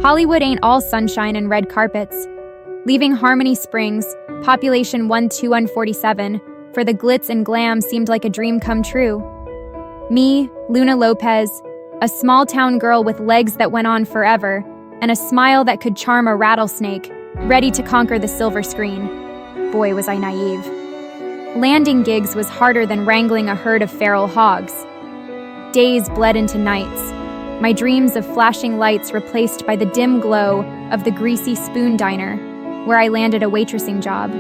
Hollywood ain't all sunshine and red carpets. Leaving Harmony Springs, population 12147, for the glitz and glam seemed like a dream come true. Me, Luna Lopez, a small-town girl with legs that went on forever, and a smile that could charm a rattlesnake, ready to conquer the silver screen. Boy, was I naive. Landing gigs was harder than wrangling a herd of feral hogs. Days bled into nights, my dreams of flashing lights replaced by the dim glow of the greasy spoon diner, where I landed a waitressing job.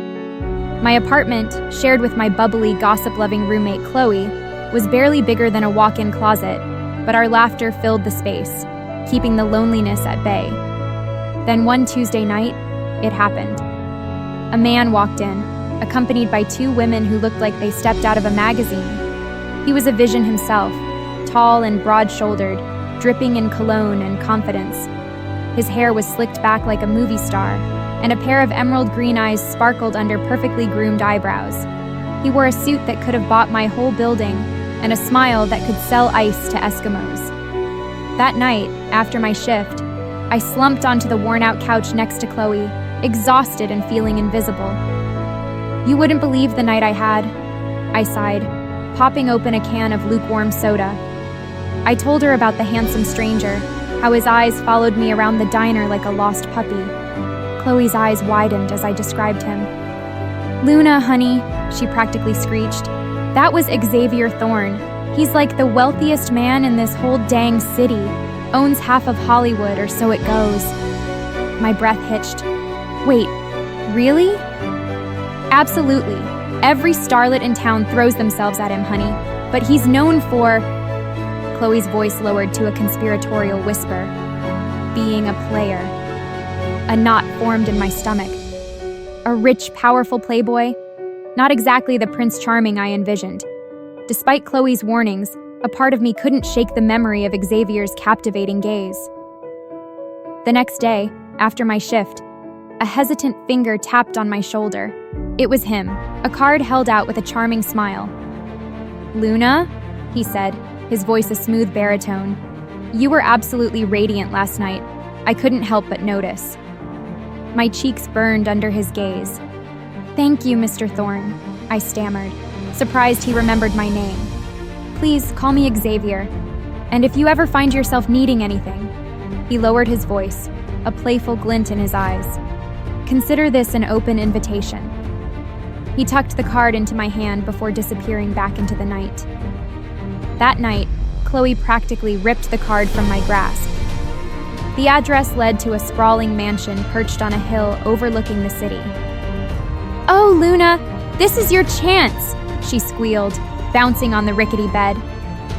My apartment, shared with my bubbly, gossip-loving roommate Chloe, was barely bigger than a walk-in closet, but our laughter filled the space, keeping the loneliness at bay. Then one Tuesday night, it happened. A man walked in, accompanied by two women who looked like they stepped out of a magazine. He was a vision himself, tall and broad-shouldered, dripping in cologne and confidence. His hair was slicked back like a movie star, and a pair of emerald green eyes sparkled under perfectly groomed eyebrows. He wore a suit that could have bought my whole building, and a smile that could sell ice to Eskimos. That night, after my shift, I slumped onto the worn-out couch next to Chloe, exhausted and feeling invisible. You wouldn't believe the night I had, I sighed, popping open a can of lukewarm soda. I told her about the handsome stranger, how his eyes followed me around the diner like a lost puppy. Chloe's eyes widened as I described him. "Luna, honey," she practically screeched. "That was Xavier Thorne. He's like the wealthiest man in this whole dang city. Owns half of Hollywood, or so it goes." My breath hitched. "Wait, really?" "Absolutely. Every starlet in town throws themselves at him, honey. But he's known for..." Chloe's voice lowered to a conspiratorial whisper. "Being a player." A knot formed in my stomach. A rich, powerful playboy? Not exactly the Prince Charming I envisioned. Despite Chloe's warnings, a part of me couldn't shake the memory of Xavier's captivating gaze. The next day, after my shift, a hesitant finger tapped on my shoulder. It was him, a card held out with a charming smile. "Luna?" he said, his voice a smooth baritone. "You were absolutely radiant last night. I couldn't help but notice." My cheeks burned under his gaze. "Thank you, Mr. Thorne," I stammered, surprised he remembered my name. "Please call me Xavier, and if you ever find yourself needing anything..." He lowered his voice, a playful glint in his eyes. "Consider this an open invitation." He tucked the card into my hand before disappearing back into the night. That night, Chloe practically ripped the card from my grasp. The address led to a sprawling mansion perched on a hill overlooking the city. "Oh, Luna, this is your chance," she squealed, bouncing on the rickety bed.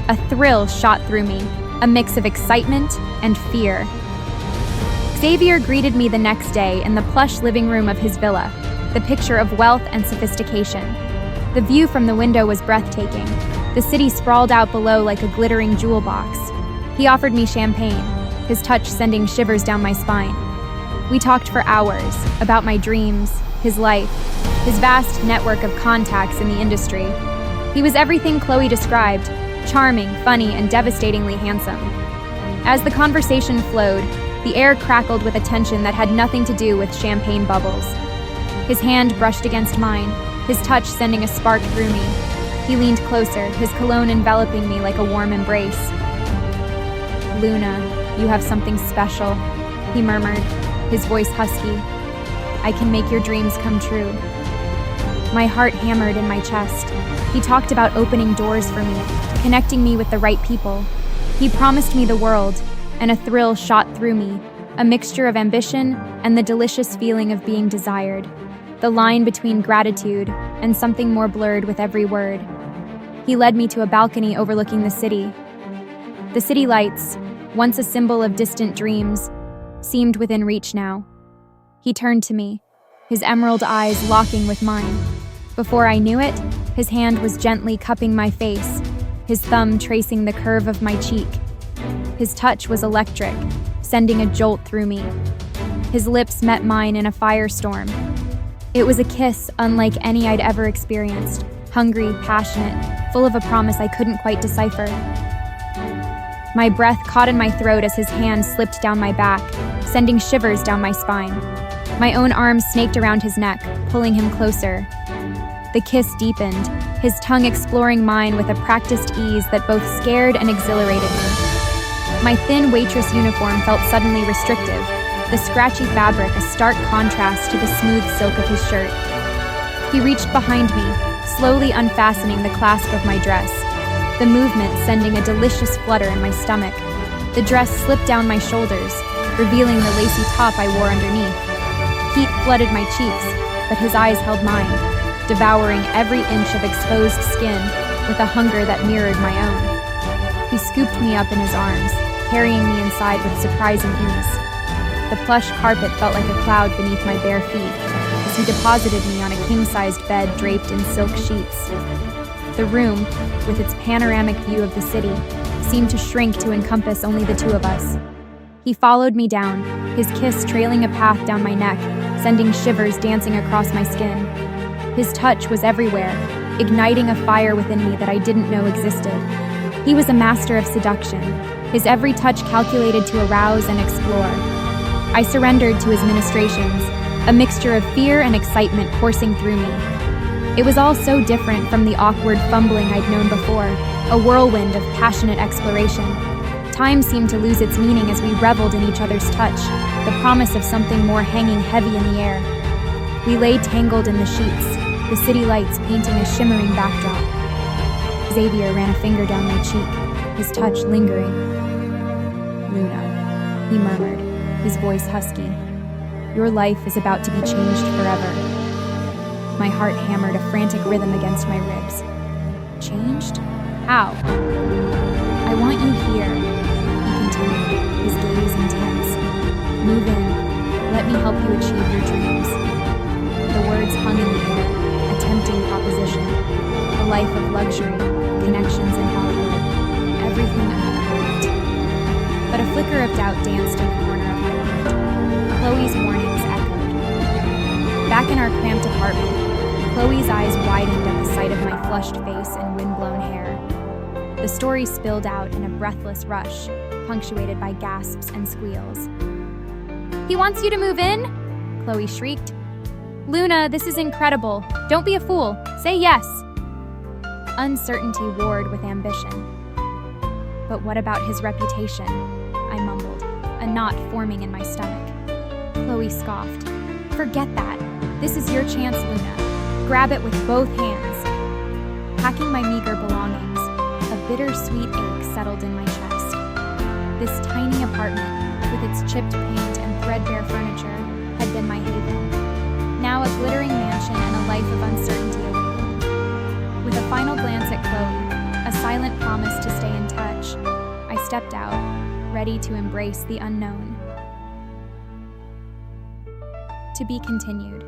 A thrill shot through me, a mix of excitement and fear. Xavier greeted me the next day in the plush living room of his villa, the picture of wealth and sophistication. The view from the window was breathtaking. The city sprawled out below like a glittering jewel box. He offered me champagne, his touch sending shivers down my spine. We talked for hours about my dreams, his life, his vast network of contacts in the industry. He was everything Chloe described, charming, funny, and devastatingly handsome. As the conversation flowed, the air crackled with a tension that had nothing to do with champagne bubbles. His hand brushed against mine, his touch sending a spark through me. He leaned closer, his cologne enveloping me like a warm embrace. "Luna, you have something special," he murmured, his voice husky. "I can make your dreams come true." My heart hammered in my chest. He talked about opening doors for me, connecting me with the right people. He promised me the world, and a thrill shot through me, a mixture of ambition and the delicious feeling of being desired. The line between gratitude and something more blurred with every word. He led me to a balcony overlooking the city. The city lights, once a symbol of distant dreams, seemed within reach now. He turned to me, his emerald eyes locking with mine. Before I knew it, his hand was gently cupping my face, his thumb tracing the curve of my cheek. His touch was electric, sending a jolt through me. His lips met mine in a firestorm. It was a kiss unlike any I'd ever experienced, hungry, passionate, full of a promise I couldn't quite decipher. My breath caught in my throat as his hand slipped down my back, sending shivers down my spine. My own arms snaked around his neck, pulling him closer. The kiss deepened, his tongue exploring mine with a practiced ease that both scared and exhilarated me. My thin waitress uniform felt suddenly restrictive, the scratchy fabric a stark contrast to the smooth silk of his shirt. He reached behind me, slowly unfastening the clasp of my dress, the movement sending a delicious flutter in my stomach. The dress slipped down my shoulders, revealing the lacy top I wore underneath. Heat flooded my cheeks, but his eyes held mine, devouring every inch of exposed skin with a hunger that mirrored my own. He scooped me up in his arms, carrying me inside with surprising ease. The plush carpet felt like a cloud beneath my bare feet as he deposited me on a king-sized bed draped in silk sheets. The room, with its panoramic view of the city, seemed to shrink to encompass only the two of us. He followed me down, his kiss trailing a path down my neck, sending shivers dancing across my skin. His touch was everywhere, igniting a fire within me that I didn't know existed. He was a master of seduction, his every touch calculated to arouse and explore. I surrendered to his ministrations, a mixture of fear and excitement coursing through me. It was all so different from the awkward fumbling I'd known before, a whirlwind of passionate exploration. Time seemed to lose its meaning as we reveled in each other's touch, the promise of something more hanging heavy in the air. We lay tangled in the sheets, the city lights painting a shimmering backdrop. Xavier ran a finger down my cheek, his touch lingering. "Luna," he murmured, his voice husky. "Your life is about to be changed forever." My heart hammered a frantic rhythm against my ribs. Changed? How? "I want you here," he continued, his gaze intense. "Move in. Let me help you achieve your dreams." The words hung in the air, a tempting proposition. A life of luxury, connections in Hollywood, everything I craved. But a flicker of doubt danced in the corner of my mind. Chloe's warnings echoed. Back in our cramped apartment, Chloe's eyes widened at the sight of my flushed face and windblown hair. The story spilled out in a breathless rush, punctuated by gasps and squeals. "He wants you to move in?" Chloe shrieked. "Luna, this is incredible. Don't be a fool. Say yes." Uncertainty warred with ambition. "But what about his reputation?" I mumbled, a knot forming in my stomach. Chloe scoffed. "Forget that. This is your chance, Luna. Grab it with both hands." Packing my meager belongings, a bittersweet ache settled in my chest. This tiny apartment, with its chipped paint and threadbare furniture, had been my haven. Now a glittering mansion and a life of uncertainty awaited. With a final glance at Chloe, a silent promise to stay in touch, I stepped out, ready to embrace the unknown. To be continued.